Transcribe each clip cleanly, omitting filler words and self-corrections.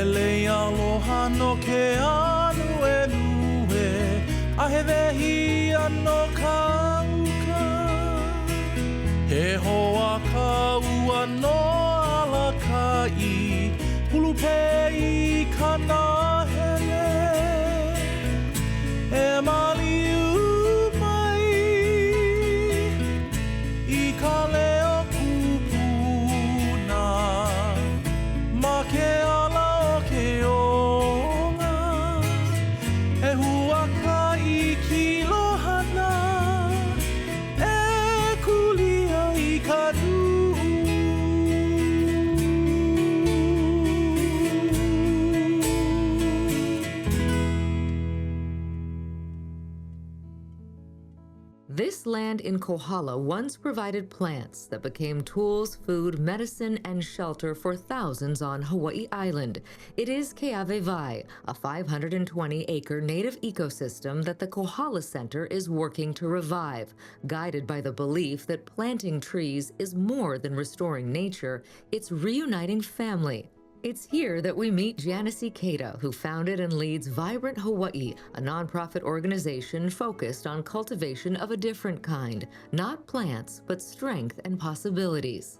Ele aloha no ke anu e lue, a he wehi ano kauka. He hoa kau ano alakai, pulupei kana hele. E maliu mai, I ka leo kupuna, ma ke ala o ke onga. E huaka I kilohana, e kulia I ka du. This land in Kohala once provided plants that became tools, food, medicine, and shelter for thousands on Hawaii Island. It is Keawewai, a 520-acre native ecosystem that the Kohala Center is working to revive, guided by the belief that planting trees is more than restoring nature, it's reuniting family. It's here that we meet Janice Ikeda, who founded and leads Vibrant Hawaiʻi, a nonprofit organization focused on cultivation of a different kind, not plants, but strength and possibilities.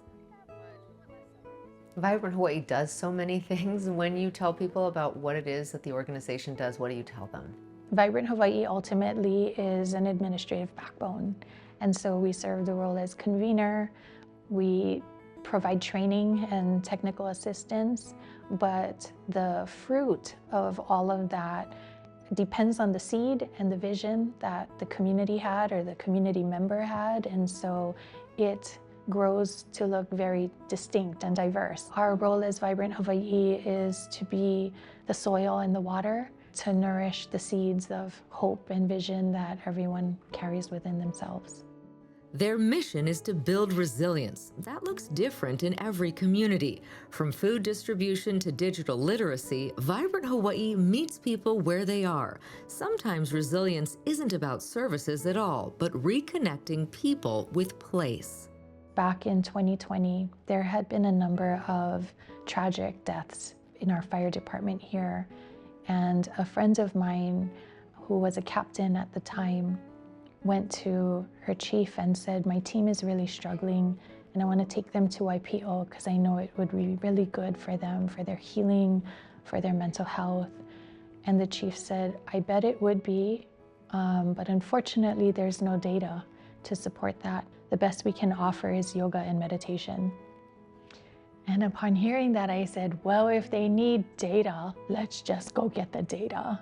Vibrant Hawaiʻi does so many things. When you tell people about what it is that the organization does, what do you tell them? Vibrant Hawaiʻi ultimately is an administrative backbone. And so we serve the role as convener. We provide training and technical assistance, but the fruit of all of that depends on the seed and the vision that the community had or the community member had, and so it grows to look very distinct and diverse. Our role as Vibrant Hawaiʻi is to be the soil and the water to nourish the seeds of hope and vision that everyone carries within themselves. Their mission is to build resilience. That looks different in every community. From food distribution to digital literacy, Vibrant Hawaiʻi meets people where they are. Sometimes resilience isn't about services at all, but reconnecting people with place. Back in 2020, there had been a number of tragic deaths in our fire department here. And a friend of mine who was a captain at the time went to her chief and said, my team is really struggling and I want to take them to YPO because I know it would be really good for them, for their healing, for their mental health. And the chief said, I bet it would be, but unfortunately there's no data to support that. The best we can offer is yoga and meditation. And upon hearing that, I said, well, if they need data, let's just go get the data.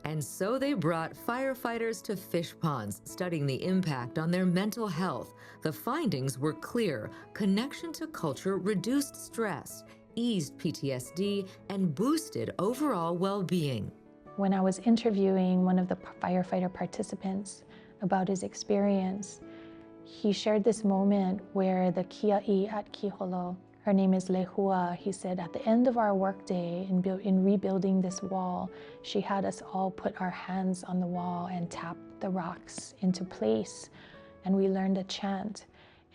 And so they brought firefighters to fish ponds, studying the impact on their mental health. The findings were clear. Connection to culture reduced stress, eased PTSD, and boosted overall well-being. When I was interviewing one of the firefighter participants about his experience, he shared this moment where the kia'i at Kiholo, her name is Lehua, he said, at the end of our workday in rebuilding this wall, she had us all put our hands on the wall and tap the rocks into place. And we learned a chant.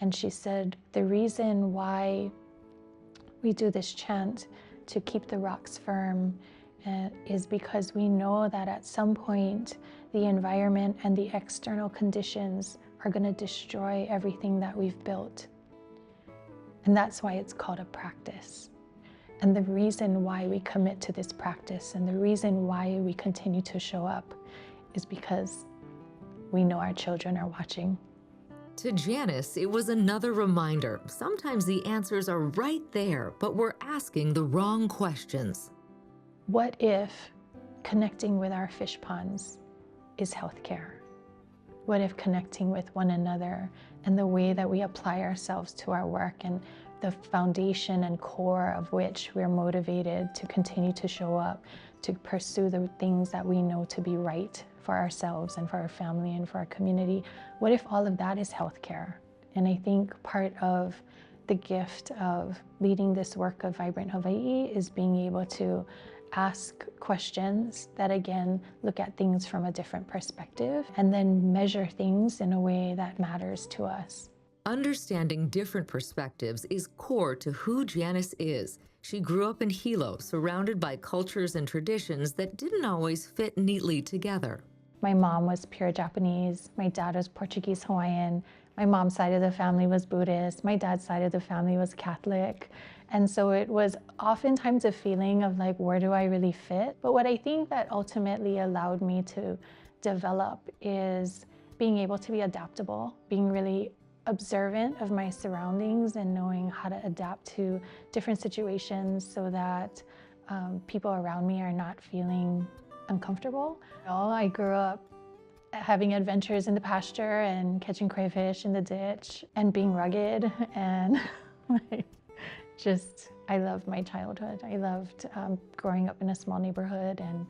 And she said, the reason why we do this chant to keep the rocks firm is because we know that at some point, the environment and the external conditions are going to destroy everything that we've built. And that's why it's called a practice. And the reason why we commit to this practice and the reason why we continue to show up is because we know our children are watching. To Janice, it was another reminder. Sometimes the answers are right there, but we're asking the wrong questions. What if connecting with our fish ponds is healthcare? What if connecting with one another and the way that we apply ourselves to our work and the foundation and core of which we're motivated to continue to show up, to pursue the things that we know to be right for ourselves and for our family and for our community? What if all of that is healthcare? And I think part of the gift of leading this work of Vibrant Hawaiʻi is being able to ask questions that, again, look at things from a different perspective and then measure things in a way that matters to us. Understanding different perspectives is core to who Janice is. She grew up in Hilo, surrounded by cultures and traditions that didn't always fit neatly together. My mom was pure Japanese. My dad was Portuguese Hawaiian. My mom's side of the family was Buddhist. My dad's side of the family was Catholic. And so it was oftentimes a feeling of like, where do I really fit? But what I think that ultimately allowed me to develop is being able to be adaptable, being really observant of my surroundings and knowing how to adapt to different situations so that people around me are not feeling uncomfortable. You know, I grew up having adventures in the pasture and catching crayfish in the ditch and being rugged and I loved my childhood. I loved growing up in a small neighborhood and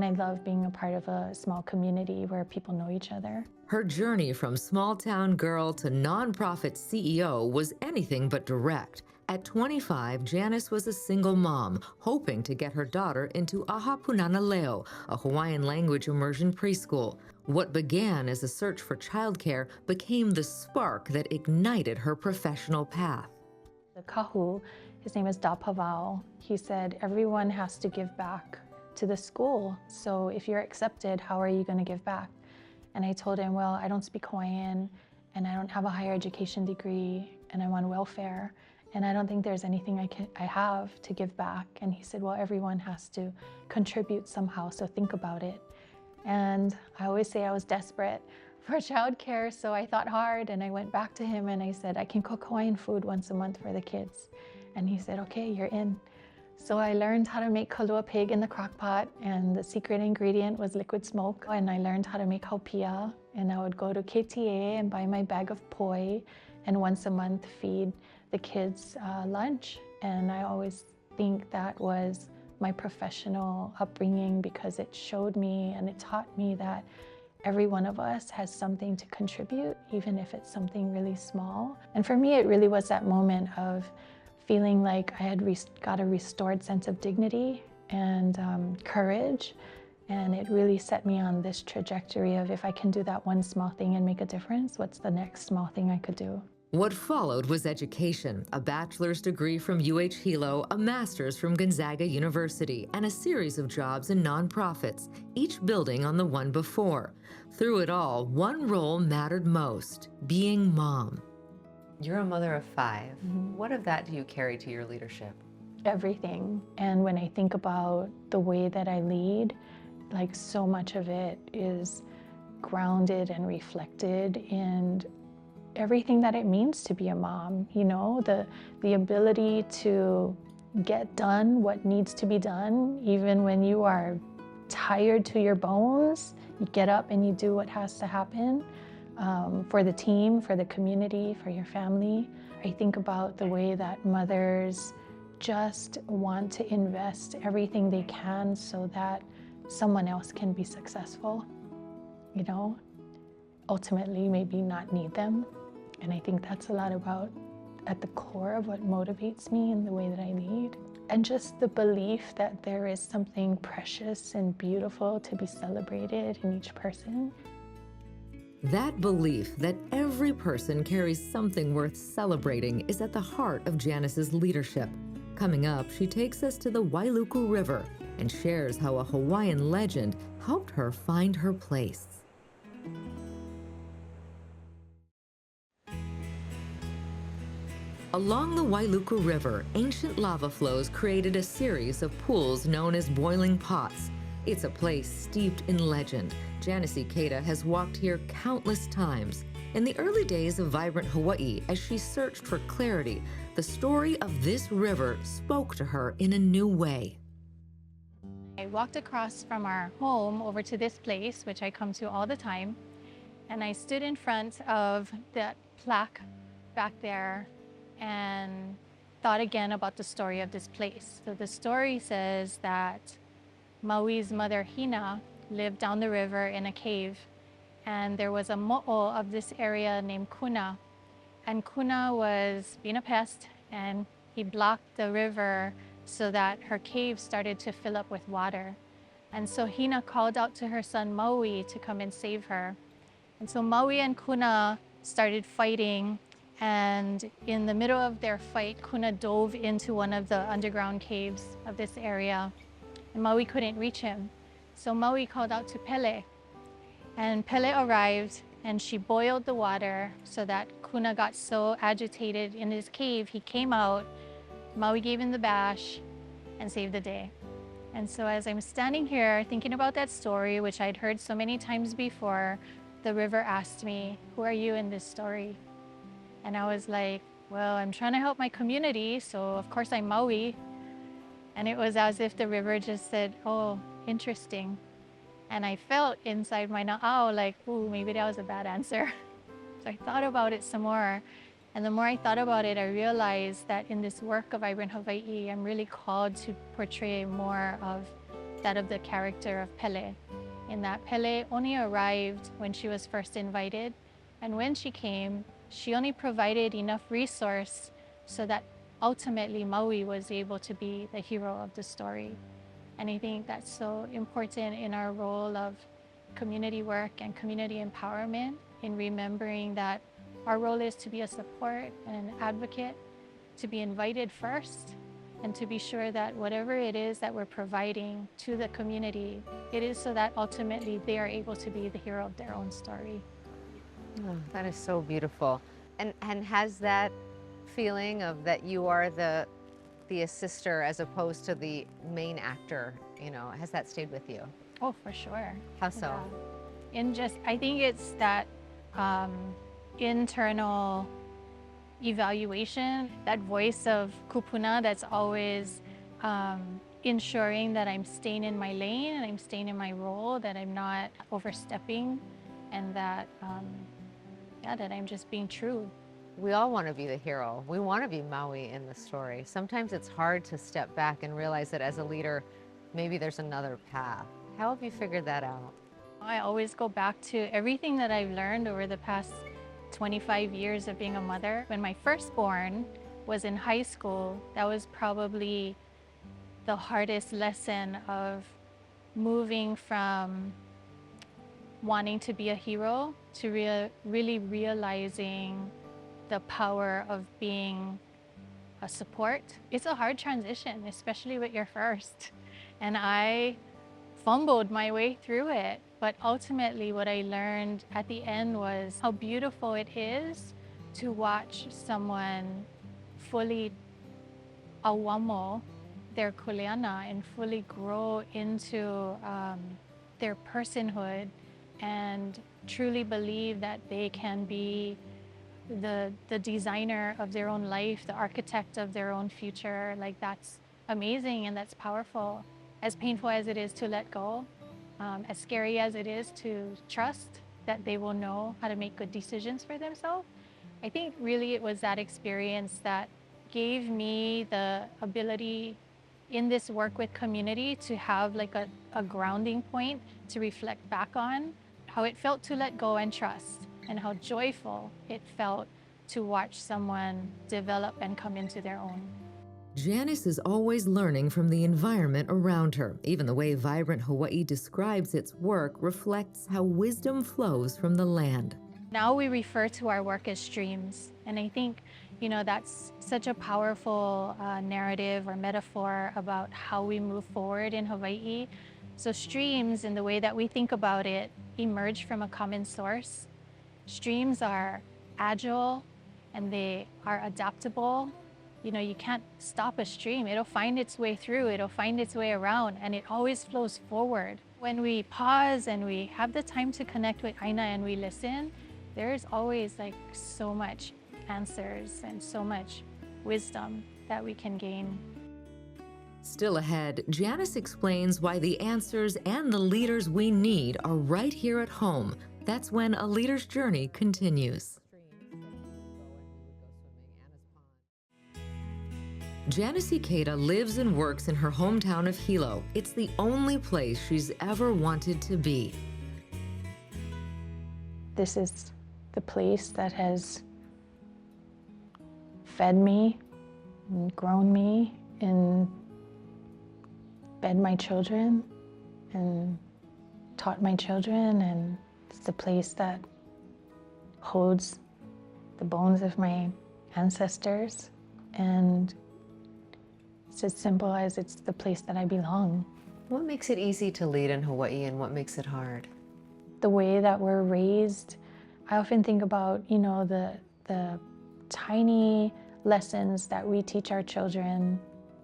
I love being a part of a small community where people know each other. Her journey from small-town girl to nonprofit CEO was anything but direct. At 25, Janice was a single mom, hoping to get her daughter into Ahapunana Leo, a Hawaiian language immersion preschool. What began as a search for childcare became the spark that ignited her professional path. The kahu, his name is Dapavao, he said, everyone has to give back to the school. So if you're accepted, how are you going to give back? And I told him, well, I don't speak Hawaiian and I don't have a higher education degree and I'm on welfare and I don't think there's anything I have to give back. And he said, well, everyone has to contribute somehow, so think about it. And I always say I was desperate for childcare, so I thought hard and I went back to him and I said, I can cook Hawaiian food once a month for the kids. And he said, okay, you're in. So I learned how to make kalua pig in the crock pot, and the secret ingredient was liquid smoke. And I learned how to make haupia, and I would go to KTA and buy my bag of poi, and once a month feed the kids lunch. And I always think that was my professional upbringing because it showed me and it taught me that every one of us has something to contribute, even if it's something really small. And for me, it really was that moment of feeling like I had got a restored sense of dignity and courage. And it really set me on this trajectory of if I can do that one small thing and make a difference, what's the next small thing I could do? What followed was education, a bachelor's degree from Hilo, a master's from Gonzaga University, and a series of jobs in nonprofits, each building on the one before. Through it all, one role mattered most, being mom. You're a mother of 5. What of that do you carry to your leadership? Everything. And when I think about the way that I lead, like so much of it is grounded and reflected in everything that it means to be a mom. You know, the ability to get done what needs to be done, even when you are tired to your bones, you get up and you do what has to happen. For the team, for the community, for your family. I think about the way that mothers just want to invest everything they can so that someone else can be successful, you know, ultimately maybe not need them. And I think that's a lot about at the core of what motivates me in the way that I lead. And just the belief that there is something precious and beautiful to be celebrated in each person. That belief that every person carries something worth celebrating is at the heart of Janice's leadership. Coming up, she takes us to the Wailuku River and shares how a Hawaiian legend helped her find her place. Along the Wailuku River, ancient lava flows created a series of pools known as boiling pots. It's a place steeped in legend. Janice Ikeda has walked here countless times. In the early days of Vibrant Hawaiʻi, as she searched for clarity, the story of this river spoke to her in a new way. I walked across from our home over to this place, which I come to all the time, and I stood in front of that plaque back there and thought again about the story of this place. So the story says that Maui's mother Hina lived down the river in a cave, and there was a mo'o of this area named Kuna, and Kuna was being a pest, and he blocked the river so that her cave started to fill up with water. And so Hina called out to her son Maui to come and save her. And so Maui and Kuna started fighting, And in the middle of their fight, Kuna dove into one of the underground caves of this area, and Maui couldn't reach him. So Maui called out to Pele, and Pele arrived, and she boiled the water so that Kuna got so agitated in his cave, he came out, Maui gave him the bash, and saved the day. And so as I'm standing here thinking about that story, which I'd heard so many times before, the river asked me, "Who are you in this story?" And I was like, well, I'm trying to help my community, so of course I'm Maui. And it was as if the river just said, oh, interesting. And I felt inside my na'au like, ooh, maybe that was a bad answer. So I thought about it some more. And the more I thought about it, I realized that in this work of Vibrant Hawaiʻi, I'm really called to portray more of that of the character of Pele. In that Pele only arrived when she was first invited. And when she came, she only provided enough resource so that ultimately Maui was able to be the hero of the story. And I think that's so important in our role of community work and community empowerment, in remembering that our role is to be a support and an advocate, to be invited first, and to be sure that whatever it is that we're providing to the community, it is so that ultimately they are able to be the hero of their own story. Oh, that is so beautiful. And has that feeling of that you are the assister as opposed to the main actor, you know, has that stayed with you? Oh, for sure. How so? Yeah. I think it's that internal evaluation, that voice of kupuna that's always ensuring that I'm staying in my lane and I'm staying in my role, that I'm not overstepping, and that that I'm just being true. We all want to be the hero. We want to be Maui in the story. Sometimes it's hard to step back and realize that as a leader, maybe there's another path. How have you figured that out? I always go back to everything that I've learned over the past 25 years of being a mother. When my firstborn was in high school, that was probably the hardest lesson of moving from wanting to be a hero to really realizing the power of being a support. It's a hard transition, especially with your first. And I fumbled my way through it. But ultimately what I learned at the end was how beautiful it is to watch someone fully awamo their kuleana and fully grow into their personhood and truly believe that they can be the designer of their own life, the architect of their own future. Like, that's amazing and that's powerful. As painful as it is to let go, as scary as it is to trust that they will know how to make good decisions for themselves, I think really it was that experience that gave me the ability in this work with community to have like a grounding point to reflect back on how it felt to let go and trust, and how joyful it felt to watch someone develop and come into their own. Janice is always learning from the environment around her. Even the way Vibrant Hawaiʻi describes its work reflects how wisdom flows from the land. Now we refer to our work as streams, and I think, you know, that's such a powerful narrative or metaphor about how we move forward in Hawaii. So streams, in the way that we think about it, emerge from a common source. Streams are agile and they are adaptable. You know, you can't stop a stream. It'll find its way through, it'll find its way around, and it always flows forward. When we pause and we have the time to connect with ʻāina and we listen, there's always like so much answers and so much wisdom that we can gain. Still ahead, Janice explains why the answers and the leaders we need are right here at home. That's when A Leader's Journey continues. Janice Ikeda lives and works in her hometown of Hilo. It's the only place she's ever wanted to be. This is the place that has fed me and grown me and fed my children and taught my children, and it's the place that holds the bones of my ancestors, and it's as simple as it's the place that I belong. What makes it easy to lead in Hawaii and what makes it hard? The way that we're raised, I often think about, you know, the tiny lessons that we teach our children.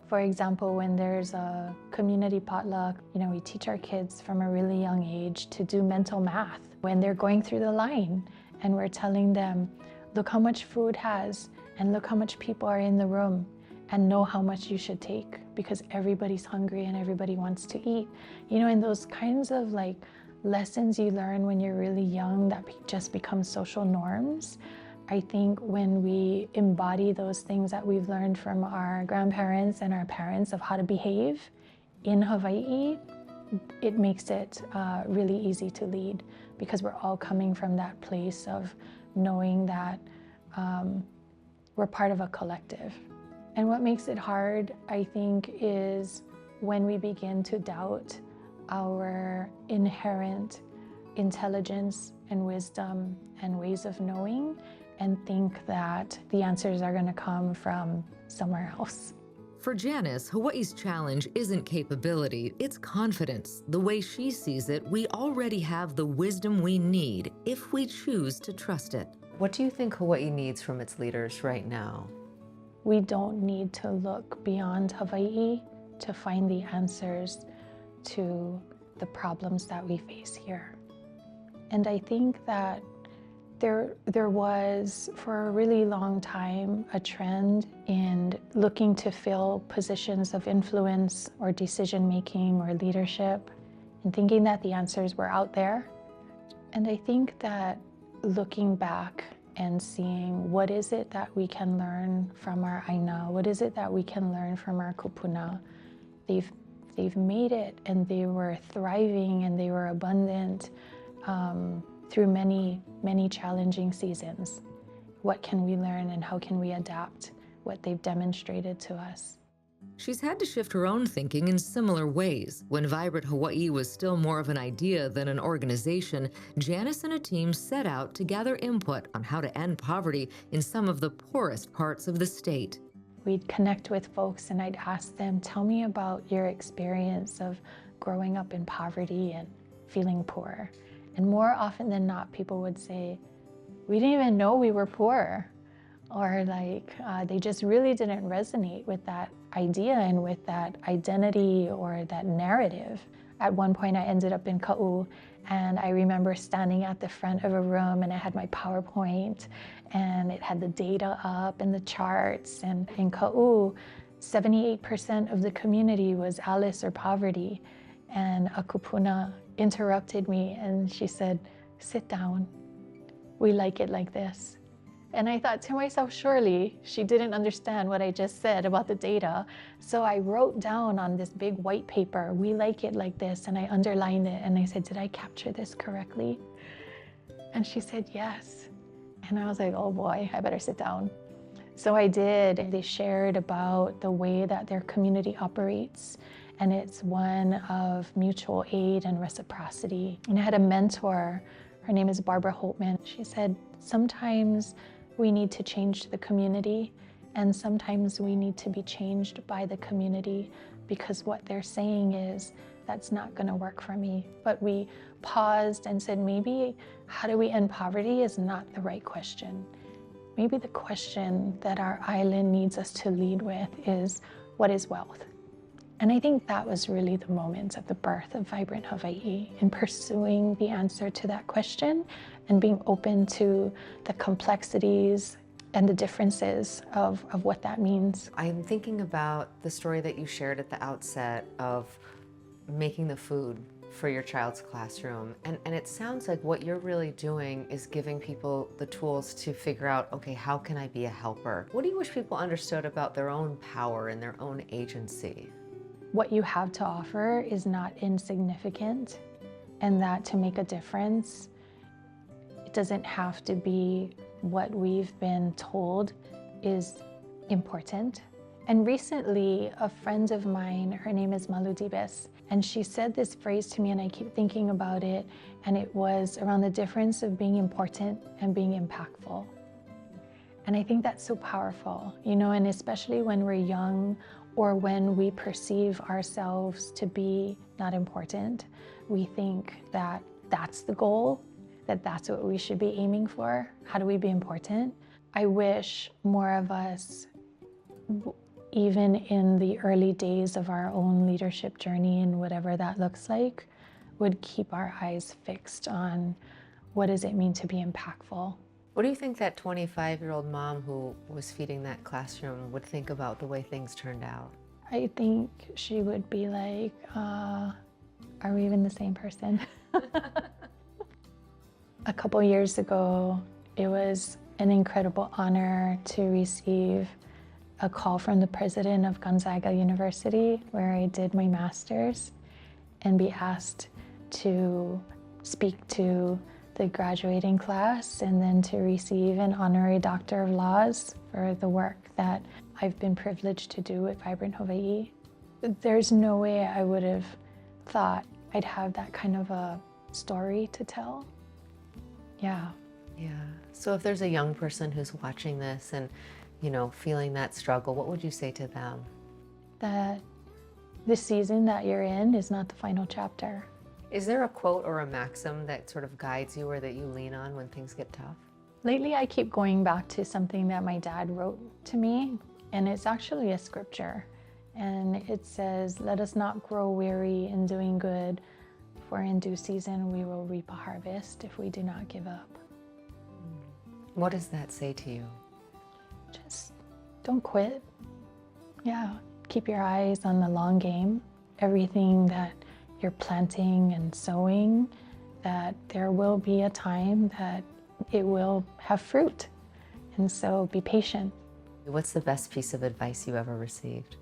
For example, when there's a community potluck, you know, we teach our kids from a really young age to do mental math. When they're going through the line and we're telling them, look how much food has and look how much people are in the room, and know how much you should take because everybody's hungry and everybody wants to eat. You know, and those kinds of like lessons you learn when you're really young that just become social norms. I think when we embody those things that we've learned from our grandparents and our parents of how to behave in Hawaii, it makes it really easy to lead because we're all coming from that place of knowing that we're part of a collective. And what makes it hard, I think, is when we begin to doubt our inherent intelligence and wisdom and ways of knowing and think that the answers are going to come from somewhere else. For Janice, Hawaii's challenge isn't capability, it's confidence. The way she sees it, we already have the wisdom we need if we choose to trust it. What do you think Hawaii needs from its leaders right now? We don't need to look beyond Hawaii to find the answers to the problems that we face here. And I think that there was, for a really long time, a trend in looking to fill positions of influence or decision-making or leadership and thinking that the answers were out there. And I think that looking back and seeing what is it that we can learn from our ʻāina, what is it that we can learn from our kupuna. They've made it and they were thriving and they were abundant through many, many challenging seasons. What can we learn and how can we adapt what they've demonstrated to us? She's had to shift her own thinking in similar ways. When Vibrant Hawaiʻi was still more of an idea than an organization, Janice and a team set out to gather input on how to end poverty in some of the poorest parts of the state. We'd connect with folks and I'd ask them, tell me about your experience of growing up in poverty and feeling poor. And more often than not, people would say, we didn't even know we were poor. Or like, they just really didn't resonate with that idea and with that identity or that narrative. At one point I ended up in Ka'u and I remember standing at the front of a room and I had my PowerPoint and it had the data up and the charts, and in Ka'u, 78% of the community was ALICE or poverty. And a kupuna interrupted me and she said, sit down, we like it like this. And I thought to myself, surely she didn't understand what I just said about the data. So I wrote down on this big white paper, we like it like this, and I underlined it and I said, did I capture this correctly? And she said, yes. And I was like, oh boy, I better sit down. So I did. They shared about the way that their community operates, and it's one of mutual aid and reciprocity. And I had a mentor, her name is Barbara Holtman. She said, sometimes we need to change the community, and sometimes we need to be changed by the community because what they're saying is, that's not going to work for me. But we paused and said, maybe how do we end poverty is not the right question. Maybe the question that our island needs us to lead with is, what is wealth? And I think that was really the moment of the birth of Vibrant Hawaiʻi, in pursuing the answer to that question and being open to the complexities and the differences of what that means. I'm thinking about the story that you shared at the outset of making the food for your child's classroom. And it sounds like what you're really doing is giving people the tools to figure out, okay, how can I be a helper? What do you wish people understood about their own power and their own agency? What you have to offer is not insignificant, and that to make a difference, it doesn't have to be what we've been told is important. And recently, a friend of mine, her name is Maludibes, and she said this phrase to me and I keep thinking about it, and it was around the difference of being important and being impactful. And I think that's so powerful, you know, and especially when we're young or when we perceive ourselves to be not important, we think that that's the goal, that that's what we should be aiming for. How do we be important? I wish more of us, even in the early days of our own leadership journey and whatever that looks like, would keep our eyes fixed on what does it mean to be impactful. What do you think that 25-year-old mom who was feeding that classroom would think about the way things turned out? I think she would be like, are we even the same person? A couple years ago, it was an incredible honor to receive a call from the president of Gonzaga University, where I did my master's, and be asked to speak to the graduating class and then to receive an honorary Doctor of Laws for the work that I've been privileged to do at Vibrant Hawaiʻi. There's no way I would have thought I'd have that kind of a story to tell. Yeah. Yeah. So if there's a young person who's watching this and, you know, feeling that struggle, what would you say to them? That the season that you're in is not the final chapter. Is there a quote or a maxim that sort of guides you or that you lean on when things get tough? Lately, I keep going back to something that my dad wrote to me, and it's actually a scripture. And it says, "Let us not grow weary in doing good, for in due season we will reap a harvest if we do not give up." What does that say to you? Just don't quit. Yeah, keep your eyes on the long game. Everything that you're planting and sowing, that there will be a time that it will have fruit. And so be patient. What's the best piece of advice you ever received?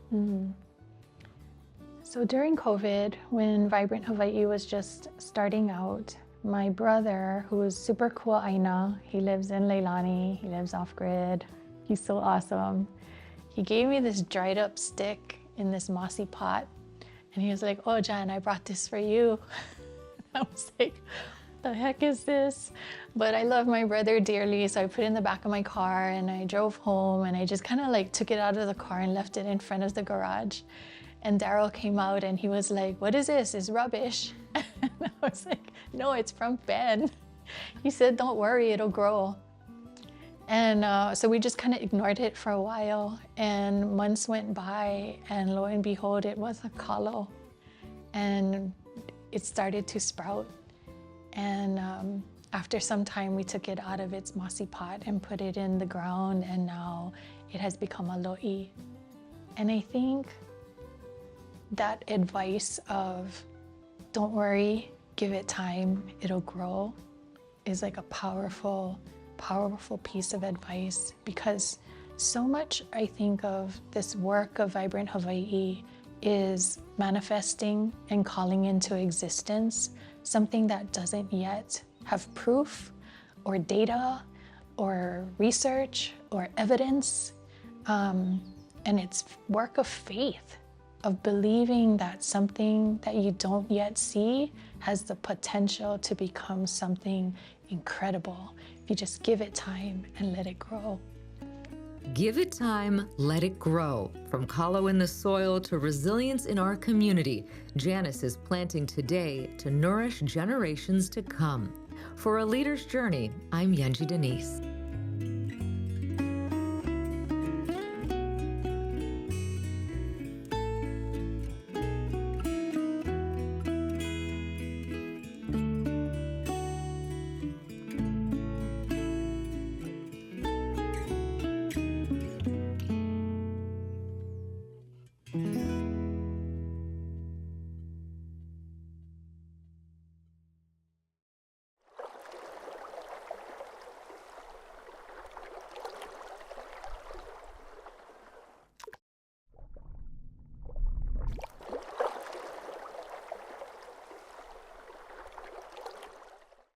So during COVID, when Vibrant Hawaiʻi was just starting out, my brother, who is super cool ʻāina, he lives in Leilani, he lives off grid, he's so awesome. He gave me this dried up stick in this mossy pot, and he was like, "Oh, Jan, I brought this for you." I was like, "What the heck is this?" But I love my brother dearly, so I put it in the back of my car and I drove home, and I just kind of like took it out of the car and left it in front of the garage. And Daryl came out and he was like, "What is this? It's rubbish." And I was like, "No, it's from Ben." He said, "Don't worry, it'll grow." And so we just kind of ignored it for a while, and months went by, and lo and behold, it was a kalo, and it started to sprout. And after some time, we took it out of its mossy pot and put it in the ground, and now it has become a lo'i. And I think that advice of don't worry, give it time, it'll grow, is like a powerful piece of advice, because so much I think of this work of Vibrant Hawaiʻi is manifesting and calling into existence something that doesn't yet have proof or data or research or evidence. And it's work of faith, of believing that something that you don't yet see has the potential to become something incredible if you just give it time and let it grow. Give it time, let it grow. From kalo in the soil to resilience in our community, Janice is planting today to nourish generations to come. For A Leader's Journey, I'm Yenji Denise.